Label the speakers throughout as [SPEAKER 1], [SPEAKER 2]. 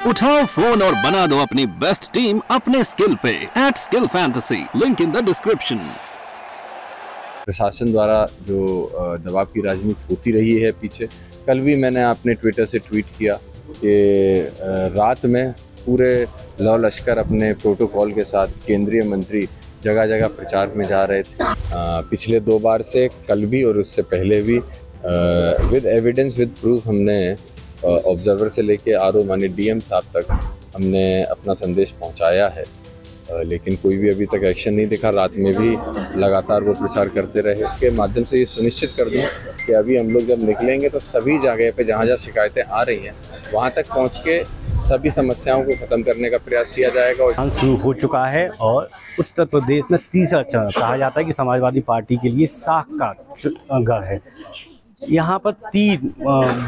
[SPEAKER 1] उठाओ फोन और बना दो अपनी बेस्ट टीम अपने स्किल पे @skill fantasy, link in the description.
[SPEAKER 2] प्रशासन द्वारा जो दबाव की राजनीति होती रही है पीछे, कल भी मैंने अपने ट्विटर से ट्वीट किया कि रात में पूरे लौ लश्कर अपने प्रोटोकॉल के साथ केंद्रीय मंत्री जगह जगह प्रचार में जा रहे थे। पिछले 2 बार से कल भी और उससे पहले भी विद एविडेंस विद प्रूफ हमने ऑब्जर्वर से लेके आरओ माने डीएम साहब तक हमने अपना संदेश पहुंचाया है, लेकिन कोई भी अभी तक एक्शन नहीं दिखा। रात में भी लगातार वो प्रचार करते रहे। के माध्यम से ये सुनिश्चित कर दूं कि अभी हम लोग जब निकलेंगे तो सभी जगह पे जहाँ जहाँ शिकायतें आ रही हैं वहाँ तक पहुँच के सभी समस्याओं को ख़त्म करने का प्रयास किया जाएगा।
[SPEAKER 3] और शुरू हो चुका है और उत्तर प्रदेश में तीसरा चरण कहा जाता है कि समाजवादी पार्टी के लिए साख का गढ़ है। यहाँ पर 3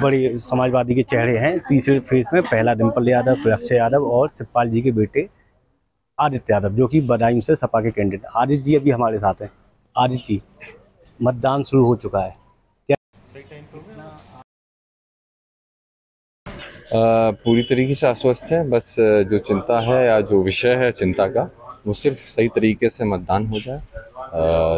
[SPEAKER 3] बड़े समाजवादी के चेहरे हैं तीसरे फेज में। पहला डिम्पल यादव, फिर अक्षय यादव और शिवपाल जी के बेटे आदित्य यादव, जो कि बदायूं से सपा के कैंडिडेट। आदित्य जी अभी हमारे साथ हैं। आदित्य जी, मतदान शुरू हो चुका है, क्या सही टाइम पर?
[SPEAKER 2] पूरी तरीके से आश्वस्त है। बस जो चिंता है या जो विषय है चिंता का, वो सिर्फ सही तरीके से मतदान हो जाए।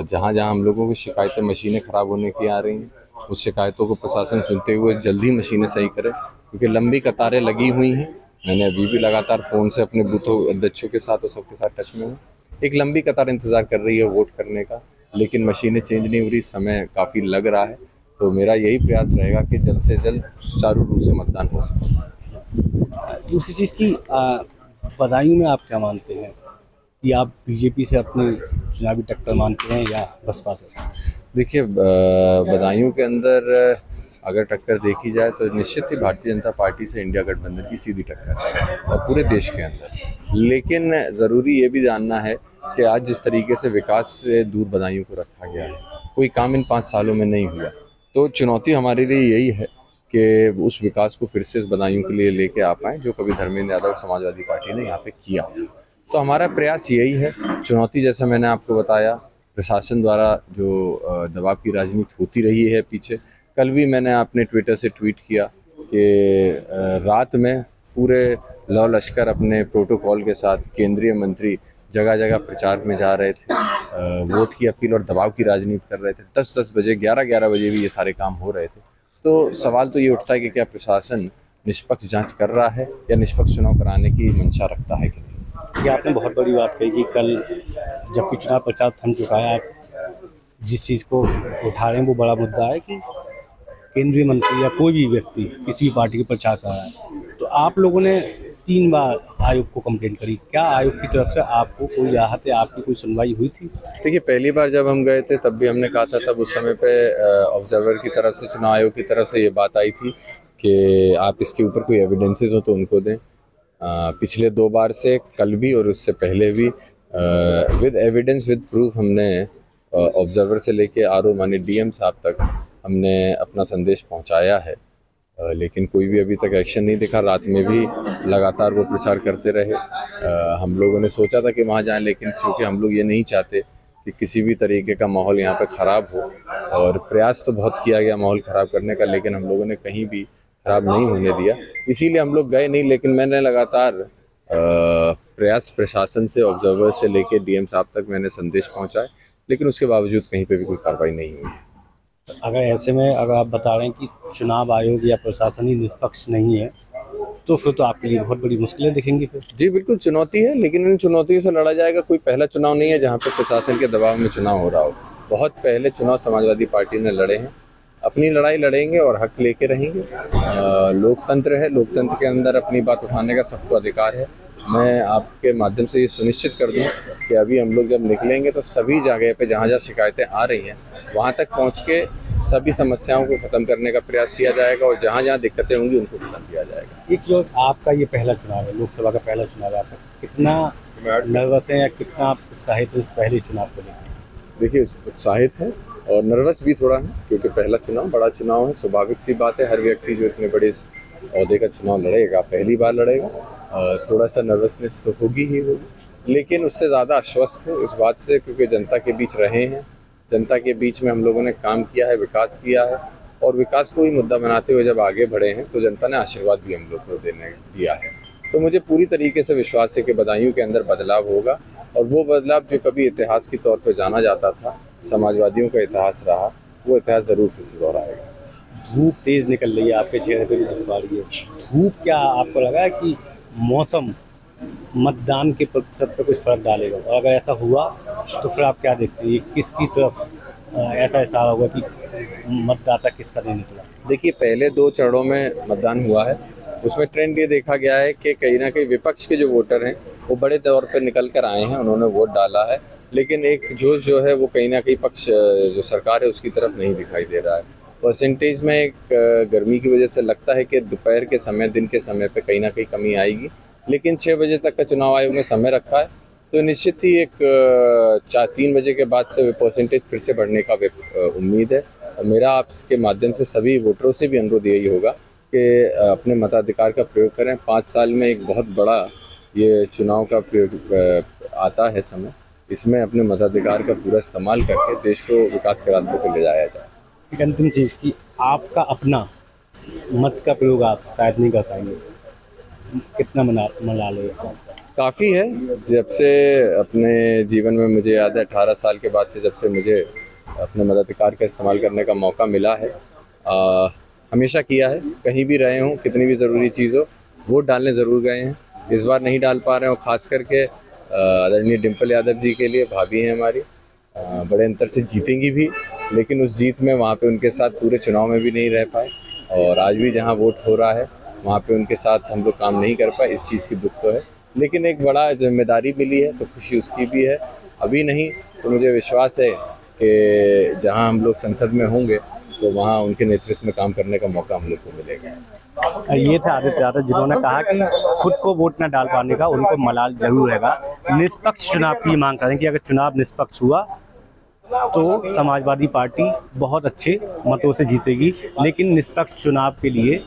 [SPEAKER 2] जहाँ जहाँ हम लोगों की शिकायतें मशीनें ख़राब होने की आ रही हैं, उस शिकायतों को प्रशासन सुनते हुए जल्दी मशीनें सही करे, क्योंकि लंबी कतारें लगी हुई हैं। मैंने अभी भी लगातार फ़ोन से अपने बूथों अध्यक्षों के साथ और सबके साथ टच में हूँ। एक लंबी कतार इंतज़ार कर रही है वोट करने का, लेकिन मशीनें चेंज नहीं हो रही, समय काफ़ी लग रहा है। तो मेरा यही प्रयास रहेगा कि जल्द से जल्द सुचारू रूप से मतदान हो सके।
[SPEAKER 3] दूसरी चीज़ की बदायूं में आप क्या मानते हैं कि आप बीजेपी से अपनी चुनावी टक्कर मानते हैं या बसपा से?
[SPEAKER 2] देखिए, बदायूं के अंदर अगर टक्कर देखी जाए तो निश्चित ही भारतीय जनता पार्टी से इंडिया गठबंधन की सीधी टक्कर है और पूरे देश के अंदर। लेकिन ज़रूरी ये भी जानना है कि आज जिस तरीके से विकास से दूर बदायूं को रखा गया है, कोई काम इन 5 सालों में नहीं हुआ। तो चुनौती हमारे लिए यही है कि उस विकास को फिर से इस बदायूं के लिए लेके आ पाएँ जो कभी धर्मेंद्र यादव और समाजवादी पार्टी ने यहाँ पे किया। तो हमारा प्रयास यही है। चुनौती जैसा मैंने आपको बताया, प्रशासन द्वारा जो दबाव की राजनीति होती रही है पीछे, कल भी मैंने अपने ट्विटर से ट्वीट किया कि रात में पूरे लौ लश्कर अपने प्रोटोकॉल के साथ केंद्रीय मंत्री जगह जगह प्रचार में जा रहे थे, वोट की अपील और दबाव की राजनीति कर रहे थे। 10-10 बजे, 11-11 बजे भी ये सारे काम हो रहे थे। तो सवाल तो ये उठता है कि क्या प्रशासन निष्पक्ष जाँच कर रहा है या निष्पक्ष चुनाव कराने की मंशा रखता है कि नहीं।
[SPEAKER 3] ये आपने बहुत बड़ी बात कही कि कल जबकि चुनाव प्रचार थम चुका है, आप जिस चीज़ को उठा रहे हैं वो बड़ा मुद्दा है कि केंद्रीय मंत्री या कोई भी व्यक्ति किसी भी पार्टी के प्रचार कर रहा है। तो आप लोगों ने 3 बार आयोग को कंप्लेंट करी, क्या आयोग की तरफ से आपको कोई राहत या आपकी कोई सुनवाई हुई थी?
[SPEAKER 2] देखिए, पहली बार जब हम गए थे तब भी हमने कहा था, तब उस समय पे ऑब्जर्वर की तरफ से, चुनाव आयोग की तरफ से ये बात आई थी कि आप इसके ऊपर कोई एविडेंसेस हो तो उनको दें। पिछले 2 बार से कल भी और उससे पहले भी विद एविडेंस विद प्रूफ हमने ऑब्जर्वर से लेके आरओ माने डीएम साहब तक हमने अपना संदेश पहुंचाया है, लेकिन कोई भी अभी तक एक्शन नहीं दिखा। रात में भी लगातार वो प्रचार करते रहे। हम लोगों ने सोचा था कि वहाँ जाएं, लेकिन क्योंकि हम लोग ये नहीं चाहते कि किसी भी तरीके का माहौल यहाँ पे ख़राब हो, और प्रयास तो बहुत किया गया माहौल ख़राब करने का, लेकिन हम लोगों ने कहीं भी खराब नहीं होने दिया, इसीलिए हम लोग गए नहीं। लेकिन मैंने लगातार प्रयास प्रशासन से, ऑब्जर्वर से लेके डीएम साहब तक मैंने संदेश पहुंचाए, लेकिन उसके बावजूद कहीं पे भी कोई कार्रवाई नहीं हुई।
[SPEAKER 3] अगर ऐसे में अगर आप बता रहे हैं कि चुनाव आयोग या प्रशासन ही निष्पक्ष नहीं है, तो फिर तो आपके लिए बहुत बड़ी मुश्किलें दिखेंगी फिर।
[SPEAKER 2] जी बिल्कुल, चुनौती है, लेकिन इन चुनौतियों से लड़ा जाएगा। कोई पहला चुनाव नहीं है जहाँ पे प्रशासन के दबाव में चुनाव हो रहा हो। बहुत पहले चुनाव समाजवादी पार्टी ने लड़े हैं, अपनी लड़ाई लड़ेंगे और हक लेके रहेंगे। लोकतंत्र है, लोकतंत्र के अंदर अपनी बात उठाने का सबको अधिकार है। मैं आपके माध्यम से ये सुनिश्चित कर दूं कि अभी हम लोग जब निकलेंगे तो सभी जगह पे जहाँ जहाँ शिकायतें आ रही हैं वहाँ तक पहुँच के सभी समस्याओं को ख़त्म करने का प्रयास किया जाएगा, और जहाँ जहाँ दिक्कतें होंगी उनको खत्म किया जाएगा।
[SPEAKER 3] एक जो आपका ये पहला चुनाव है, लोकसभा का पहला चुनाव है, आपका कितना नर्वस है या कितना उत्साहित है इस पहले चुनाव को लेकर?
[SPEAKER 2] देखिए, उत्साहित है और नर्वस भी थोड़ा है, क्योंकि पहला चुनाव बड़ा चुनाव है। स्वाभाविक सी बात है, हर व्यक्ति जो इतने बड़े अहदे का चुनाव लड़ेगा, पहली बार लड़ेगा, थोड़ा सा नर्वसनेस तो होगी ही होगी, लेकिन उससे ज़्यादा आश्वस्त हूँ इस बात से, क्योंकि जनता के बीच रहे हैं, जनता के बीच में हम लोगों ने काम किया है, विकास किया है, और विकास को ही मुद्दा बनाते हुए जब आगे बढ़े हैं तो जनता ने आशीर्वाद भी हम लोग को दिया है। तो तो मुझे पूरी तरीके से विश्वास है कि बदायूं के अंदर बदलाव होगा, और वो बदलाव जो कभी इतिहास के तौर पर जाना जाता था, समाजवादियों का इतिहास रहा, वो इतिहास ज़रूर फिर से दोहराएगा।
[SPEAKER 3] धूप तेज निकल रही है, आपके चेहरे पे भी धूप आ रही है। धूप, क्या आपको लगा है कि मौसम मतदान के प्रतिशत पर कुछ फर्क डालेगा, और अगर ऐसा हुआ तो फिर आप क्या देखते हैं, किसकी तरफ ऐसा इशारा होगा कि मतदाता किसका नहीं निकला?
[SPEAKER 2] देखिए, पहले 2 चरणों में मतदान हुआ है, उसमें ट्रेंड ये देखा गया है कि कहीं ना कहीं विपक्ष के जो वोटर हैं वो बड़े तौर पर निकल कर आए हैं, उन्होंने वोट डाला है, लेकिन एक जोश जो है वो कहीं ना कहीं पक्ष जो सरकार है उसकी तरफ नहीं दिखाई दे रहा है। परसेंटेज में एक गर्मी की वजह से लगता है कि दोपहर के समय, दिन के समय पे कहीं ना कहीं कमी आएगी, लेकिन 6 बजे तक का चुनाव आयोग ने समय रखा है, तो निश्चित ही एक 3 बजे के बाद से परसेंटेज फिर से बढ़ने का उम्मीद है। और मेरा आपके माध्यम से सभी वोटरों से भी अनुरोध यही होगा कि अपने मताधिकार का प्रयोग करें। 5 साल में एक बहुत बड़ा ये चुनाव का प्रयोग आता है समय, इसमें अपने मताधिकार का पूरा इस्तेमाल करके देश को विकास के रास्ते पर ले जाया जाए।
[SPEAKER 3] एक अंतिम चीज़ की, आपका अपना मत का प्रयोग आप शायद नहीं कर पाएंगे, कितना मना लो इसका?
[SPEAKER 2] काफ़ी है। जब से अपने जीवन में मुझे याद है 18 साल के बाद से जब से मुझे अपने मताधिकार का इस्तेमाल करने का मौका मिला है, हमेशा किया है, कहीं भी रहे हों, कितनी भी ज़रूरी चीज़ हो, वोट डालने ज़रूर गए हैं। इस बार नहीं डाल पा रहे हैं, और ख़ास करके आदरणीय डिम्पल यादव जी के लिए, भाभी हैं हमारी, बड़े अंतर से जीतेंगी भी, लेकिन उस जीत में वहाँ पे उनके साथ पूरे चुनाव में भी नहीं रह पाए, और आज भी जहाँ वोट हो रहा है वहाँ पे उनके साथ हम लोग काम नहीं कर पाए। इस चीज़ की दुख तो है, लेकिन एक बड़ा जिम्मेदारी मिली है तो खुशी उसकी भी है। अभी नहीं तो मुझे विश्वास है कि जहाँ हम लोग संसद में होंगे तो वहाँ उनके नेतृत्व में काम करने का मौका हम लोग को मिलेगा।
[SPEAKER 3] ये थे आदित्य यादव, जिन्होंने कहा कि खुद को वोट न डाल पाने का उनको मलाल जरूर रहेगा। निष्पक्ष चुनाव की मांग करें कि अगर चुनाव निष्पक्ष हुआ तो समाजवादी पार्टी बहुत अच्छे मतों से जीतेगी, लेकिन निष्पक्ष चुनाव के लिए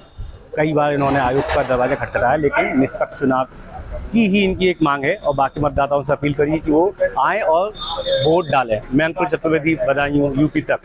[SPEAKER 3] कई बार इन्होंने आयोग का दरवाजा खटखटाया, लेकिन निष्पक्ष चुनाव की ही इनकी एक मांग है, और बाकी मतदाताओं से अपील करिए कि वो आएँ और वोट डालें। मैं अंकुर चतुर्वेदी, बदायूं, यूपी तक।